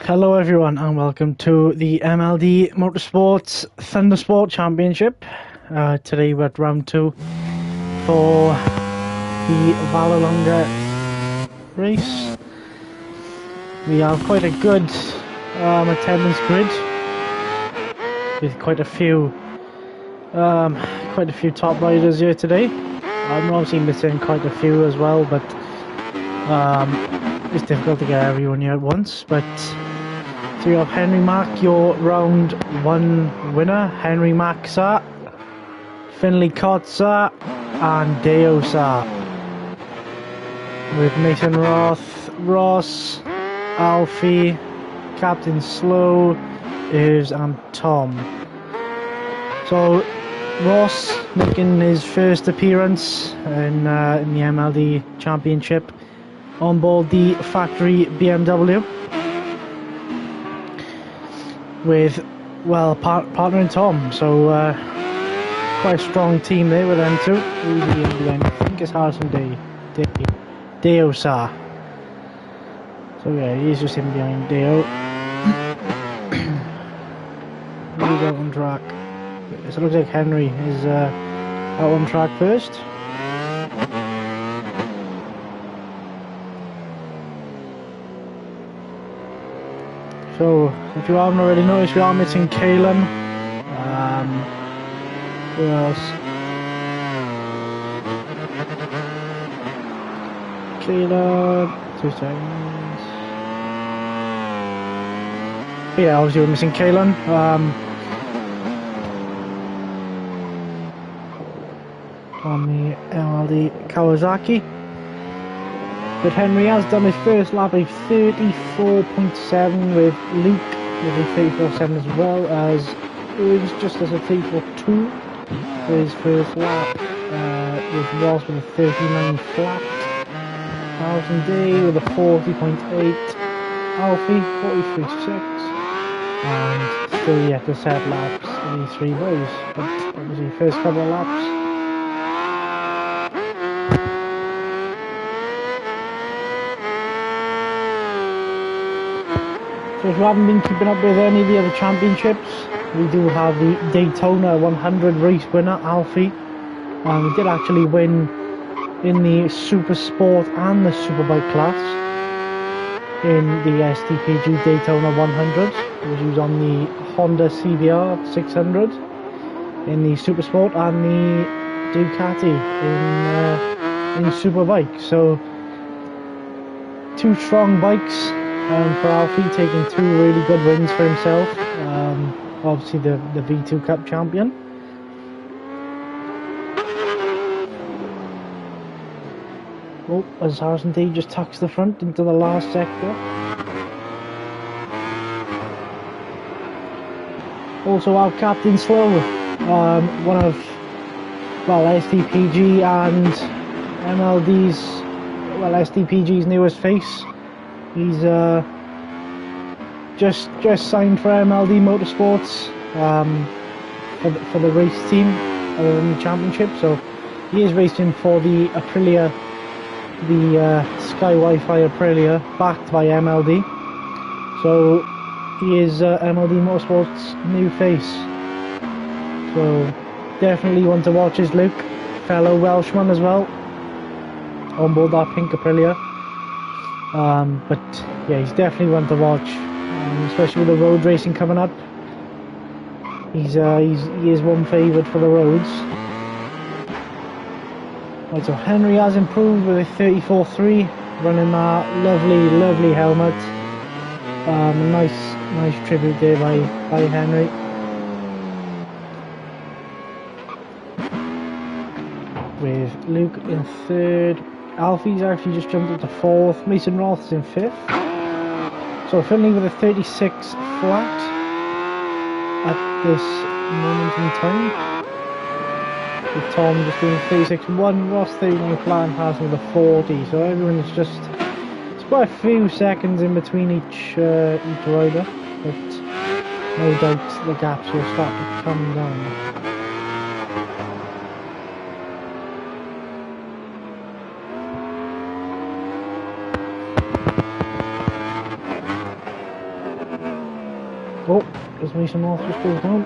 Hello everyone and welcome to the MLD Motorsports Thundersport Championship. Today we're at round 2 for the Vallelunga race. We have quite a good attendance grid with quite a few top riders here today. I'm obviously missing quite a few as well, but it's difficult to get everyone here at once. But so you have Henry Mack, your round 1 winner, Henry Mack sir, Finley Cott sir, and Deo sir. With Mason Roth, Ross, Alfie, Captain Slow, Irvs and Tom. So Ross making his first appearance in the MLD Championship on board the factory BMW. With, well, partner in Tom, so quite a strong team there with them two. Really in the end, I think it's Harrison Deo sir. So yeah, he's just in behind Deo. He's out on track. So it looks like Henry is out on track first. So, if you haven't already noticed, we are missing Kalen. Who else? Kalen, 2 seconds. But yeah, obviously we're missing Kalen. On the MLD Kawasaki. But Henry has done his first lap of 34.7 with Luke with a 34.7 as well as Irvs just as a 34.2 for his first lap, with Ross with a 39 flat, Harrison Day with a 40.8, Alfie 43.6, and still yet to set laps for these 3 boys, but obviously first couple of laps. So if you haven't been keeping up with any of the other championships, we do have the Daytona 100 race winner, Alfie. We did actually win in the Super Sport and the Superbike class in the STPG Daytona 100, which was on the Honda CBR 600 in the Super Sport and the Ducati in Superbike. So 2 strong bikes. For Alfie, taking 2 really good wins for himself. Obviously the V2 Cup champion. Oh, as Harrison D just tucks the front into the last sector. Also our Captain Slow, one of, well, STPG and MLD's, well, STPG's newest face. He's just signed for MLD Motorsports for the race team in the championship. So he is racing for the Aprilia, the Sky Wi-Fi Aprilia, backed by MLD. So he is MLD Motorsports' new face. So definitely one to watch is Luke, fellow Welshman as well, on board that pink Aprilia. But yeah, he's definitely one to watch, especially with the road racing coming up. He is one favourite for the roads. Right, so Henry has improved with a 34.3, running that lovely helmet. Nice tribute there by Henry. With Luke in 3rd. Alfie's actually just jumped up to 4th. Mason Roth's in 5th. So Finley with a 36 flat at this moment in time. With Tom just doing 36.1, Ross 39 flat, and Harrison with a 40. So everyone is just, it's quite a few seconds in between each rider, but no doubt the gaps will start to come down. Oh, does Mason North just goes down?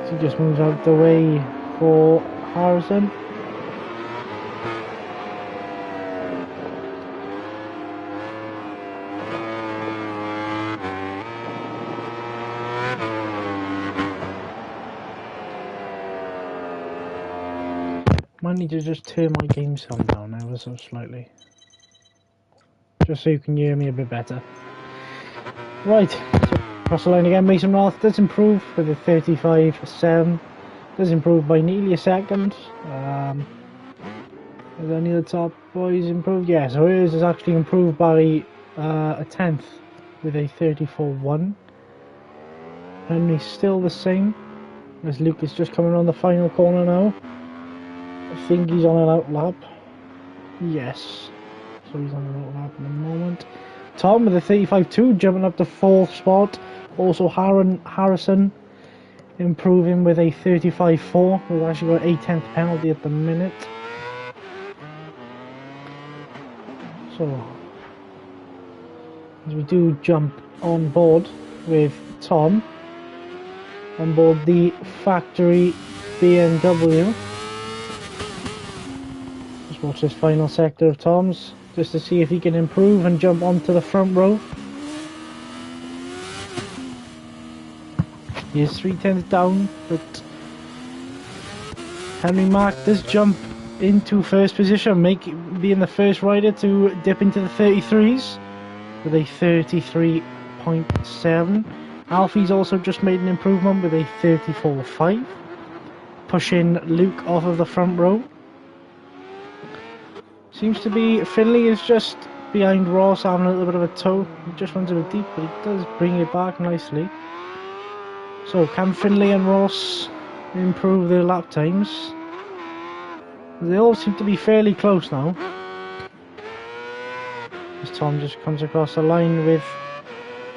So he just moves out the way for Harrison. Might need to just turn my game sound down ever so slightly, just so you can hear me a bit better. Right, so across the line again. Mason North does improve with a 35.7. Does improve by nearly a second. Has any of the top boys improved? Yeah, so hers is actually improved by a tenth with a 34.1. Henry's still the same, as Luke is just coming on the final corner now. I think he's on an out lap. Yes. So he's on an out lap in a moment. Tom with a 35.2 jumping up to 4th spot. Also Harrison improving with a 35.4. We've actually got a 10th penalty at the minute. So as we do jump on board with Tom on board the factory BMW. Watch this final sector of Tom's just to see if he can improve and jump onto the front row. He is 3/10 down, but Henry Mark does jump into first position, being the first rider to dip into the 33s with a 33.7. Alfie's also just made an improvement with a 34.5, pushing Luke off of the front row. Seems to be Finley is just behind Ross, having a little bit of a tow. He just runs a bit deep, but he does bring it back nicely. So can Finley and Ross improve their lap times? They all seem to be fairly close now. As Tom just comes across the line with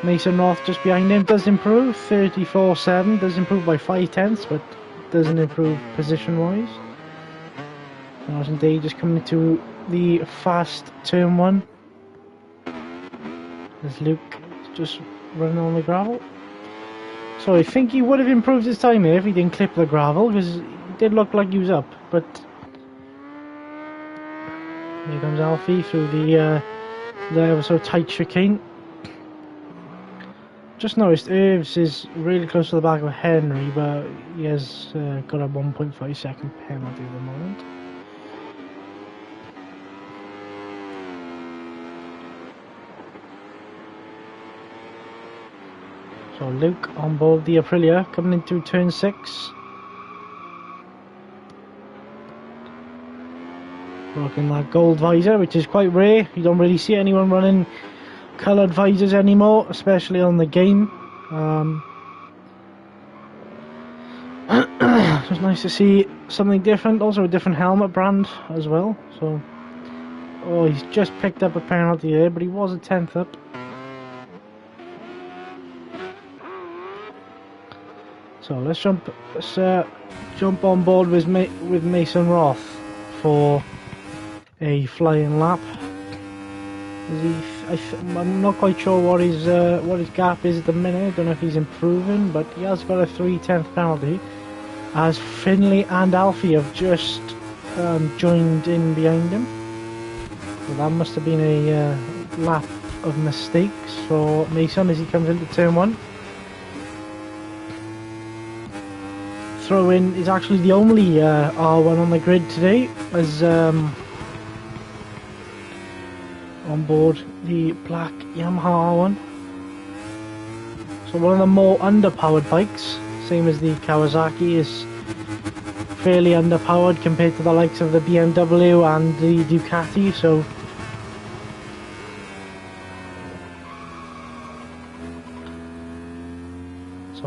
Mason North just behind him. Does improve 34.7, does improve by 5/10, but doesn't improve position wise. Martin Day just coming into the fast turn 1 as Luke is just running on the gravel. So I think he would have improved his time here if he didn't clip the gravel, because it did look like he was up. But here comes Alfie through the ever so tight chicane. Just noticed Irvs is really close to the back of Henry, but he has got a 1.5 second penalty at the moment. So Luke on board the Aprilia coming into turn 6. Rocking that gold visor, which is quite rare. You don't really see anyone running coloured visors anymore, especially on the game. So it's nice to see something different, also a different helmet brand as well. So, oh, he's just picked up a penalty there, but he was a 10th up. So let's jump on board with Mason Roth for a flying lap. I'm not quite sure what his gap is at the minute. I don't know if he's improving, but he has got a 3/10 penalty, as Finley and Alfie have just joined in behind him. So that must have been a lap of mistakes for Mason as he comes into turn 1. Throw-in is actually the only R1 on the grid today, as on board the black Yamaha R1. So one of the more underpowered bikes, same as the Kawasaki, is fairly underpowered compared to the likes of the BMW and the Ducati. So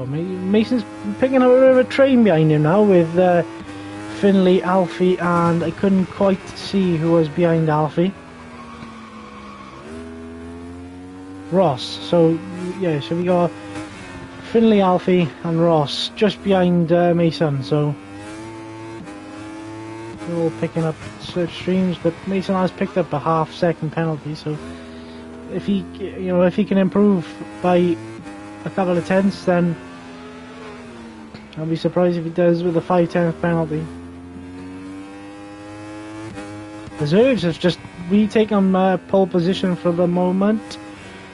Mason's picking up a bit of a train behind him now with Finley, Alfie, and I couldn't quite see who was behind Alfie. Ross. So yeah, so we got Finley, Alfie and Ross just behind Mason. So they're all picking up slipstreams, but Mason has picked up a half-second penalty, so if he, if he can improve by a couple of tenths, then I'll be surprised if he does with a 5/10 penalty. Reserves has just retaken pole position for the moment.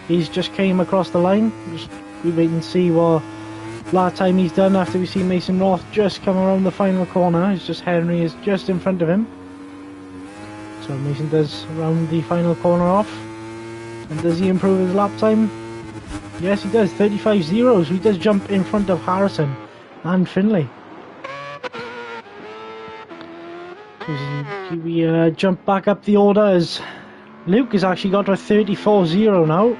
He's just came across the line. We wait and see what last time he's done after we see Mason Roth just come around the final corner. It's just Henry is just in front of him. So Mason does round the final corner off. And does he improve his lap time? Yes, he does. 35.0. So he does jump in front of Harrison and Finlay. So we jump back up the order as Luke has actually got to a 34.0 now,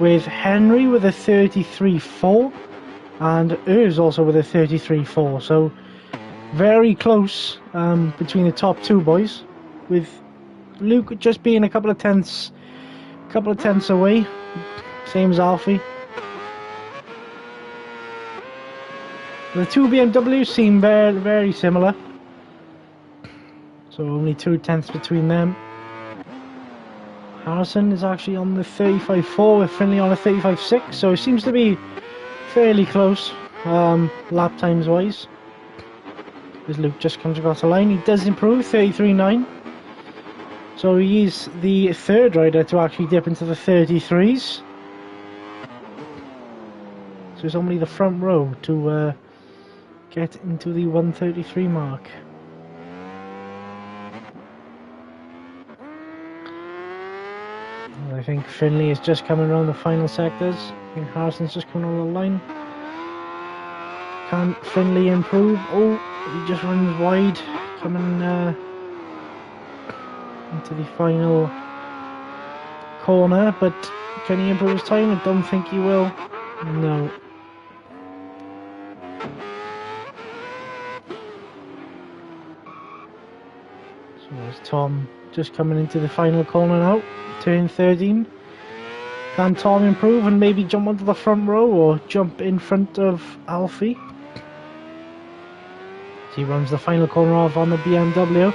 with Henry with a 33.4 and Urs also with a 33.4. So very close between the top two boys, with Luke just being a couple of tenths away, same as Alfie. The two BMWs seem very, very similar, so only 2 tenths between them. Harrison is actually on the 35.4 with Finlay on a 35.6, so it seems to be fairly close lap times wise. As Luke just comes across the line, he does improve, 33.9. So he is the third rider to actually dip into the 33s. So it's only the front row to get into the 133 mark. I think Finlay is just coming around the final sectors. I think Harrison's just coming on the line. Can Finlay improve? Oh, he just runs wide, coming into the final corner, but can he improve his time? I don't think he will. No. So there's Tom just coming into the final corner now, turn 13. Can Tom improve and maybe jump onto the front row or jump in front of Alfie? So he runs the final corner off on the BMW.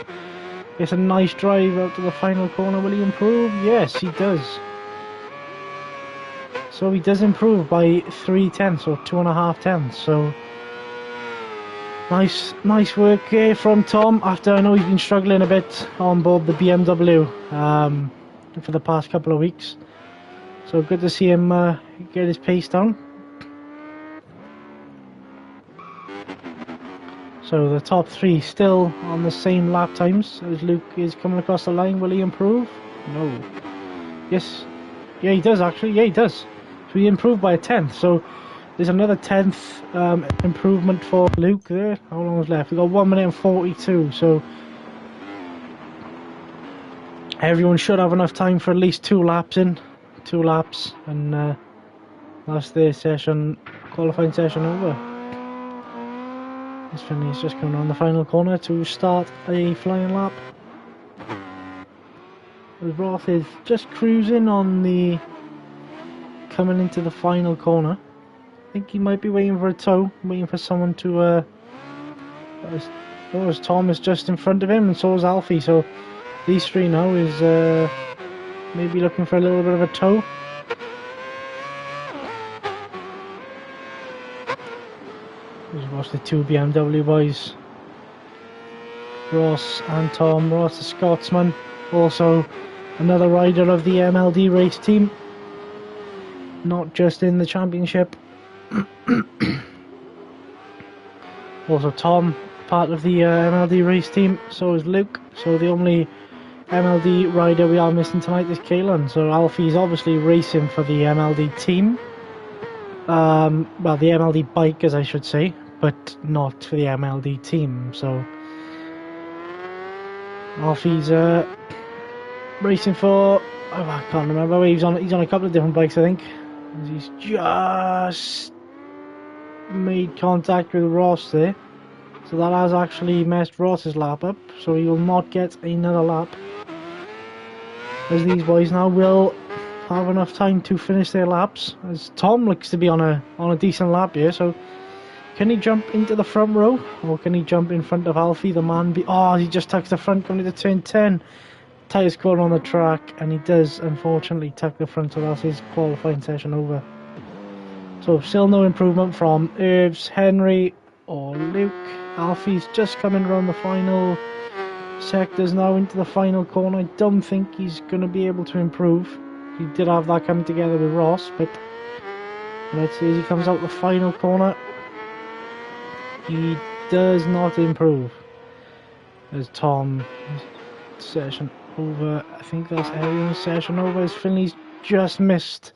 It's a nice drive out to the final corner. Will he improve? Yes, he does. So he does improve by 3 tenths or 2.5 tenths. So nice work here from Tom. After I know he's been struggling a bit on board the BMW for the past couple of weeks. So good to see him get his pace down. So the top 3 still on the same lap times as Luke is coming across the line. Will he improve? No. Yes. Yeah, he does actually. Yeah, he does. So he improved by a tenth. So there's another 10th improvement for Luke there. How long is left? We've got 1 minute and 42. So everyone should have enough time for at least 2 laps in. 2 laps. And that's their session, qualifying session over. This Finlay is just coming around the final corner to start a flying lap. Roth is just cruising on the coming into the final corner. I think he might be waiting for a tow, waiting for someone to as Tom is just in front of him, and so is Alfie. So these 3 now is maybe looking for a little bit of a tow. Just watch the 2 BMW boys, Ross and Tom. Ross, the Scotsman, also another rider of the MLD race team, not just in the championship. Also Tom, part of the MLD race team, so is Luke. So the only MLD rider we are missing tonight is Kaylan. So Alfie's obviously racing for the MLD team. Well, the MLD bike, as I should say, but not for the MLD team. So Alfie's racing for, I can't remember. He's on a couple of different bikes, I think. He's just made contact with Ross there, so that has actually messed Ross's lap up. So he will not get another lap, as these boys now will have enough time to finish their laps, as Tom looks to be on a decent lap here. So can he jump into the front row, or can he jump in front of Alfie, the man? Oh, he just tucks the front coming into turn 10. tightest corner on the track, and he does unfortunately tuck the front, so that's his qualifying session over. So still no improvement from Irvs, Henry or Luke. Alfie's just coming around the final sectors now into the final corner. I don't think he's going to be able to improve. He did have that coming together with Ross, but let's see as he comes out the final corner. He does not improve. As Tom session over. I think that's everyone's session over as Finley's just missed